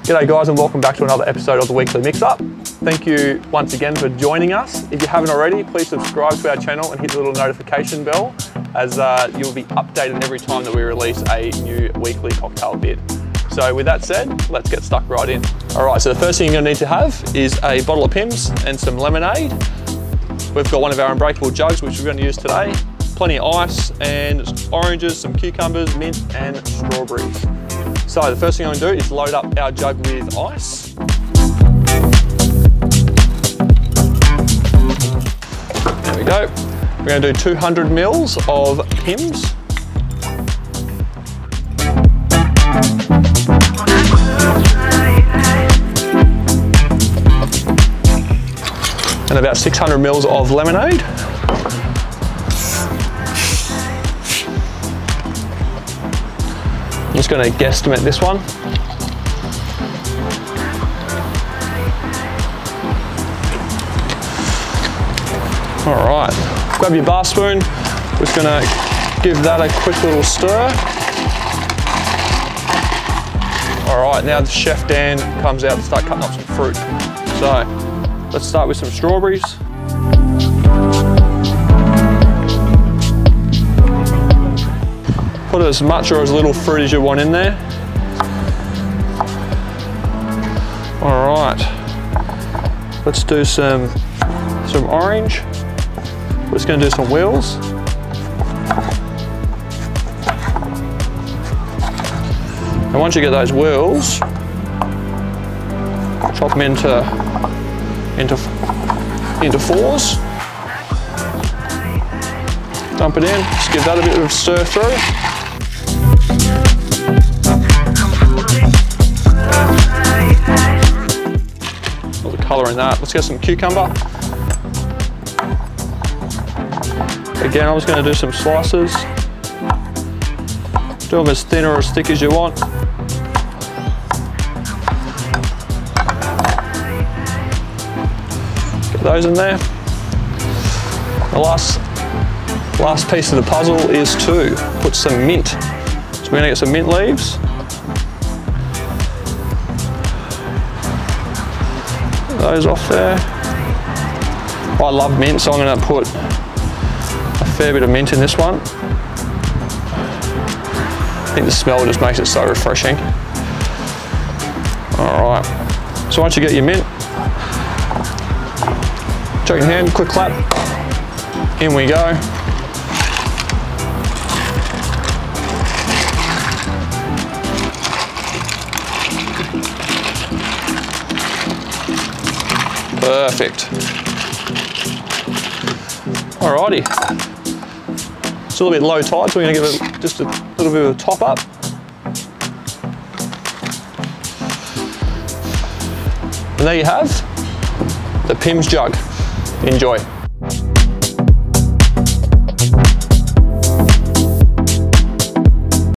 G'day guys and welcome back to another episode of the Weekly Mixup. Thank you once again for joining us. If you haven't already, please subscribe to our channel and hit the little notification bell as you'll be updated every time that we release a new weekly cocktail bit. So with that said, let's get stuck right in. All right, so the first thing you're gonna need to have is a bottle of Pimms and some lemonade. We've got one of our unbreakable jugs which we're gonna use today. Plenty of ice and oranges, some cucumbers, mint and strawberries. So the first thing I'm going to do is load up our jug with ice. There we go. We're going to do 200 mils of Pimms. And about 600 mils of lemonade. I'm just going to guesstimate this one. All right, grab your bar spoon. We're just going to give that a quick little stir. All right, now the Chef Dan comes out to start cutting up some fruit. So let's start with some strawberries. Put as much or as little fruit as you want in there. All right, let's do some orange. We're just going to do some wheels. And once you get those wheels, chop them into fours. Dump it in. Just give that a bit of a stir through. All the colour in that. Let's get some cucumber. Again, I'm just going to do some slices. Do them as thin or as thick as you want. Get those in there. The last piece of the puzzle is to put some mint. So we're going to get some mint leaves. Get those off there. I love mint, so I'm going to put a fair bit of mint in this one. I think the smell just makes it so refreshing. All right, so once you get your mint, jug in hand, quick clap, in we go. Perfect. Alrighty. It's a little bit low tide, so we're going to give it just a little bit of a top up. And there you have the Pimms jug. Enjoy.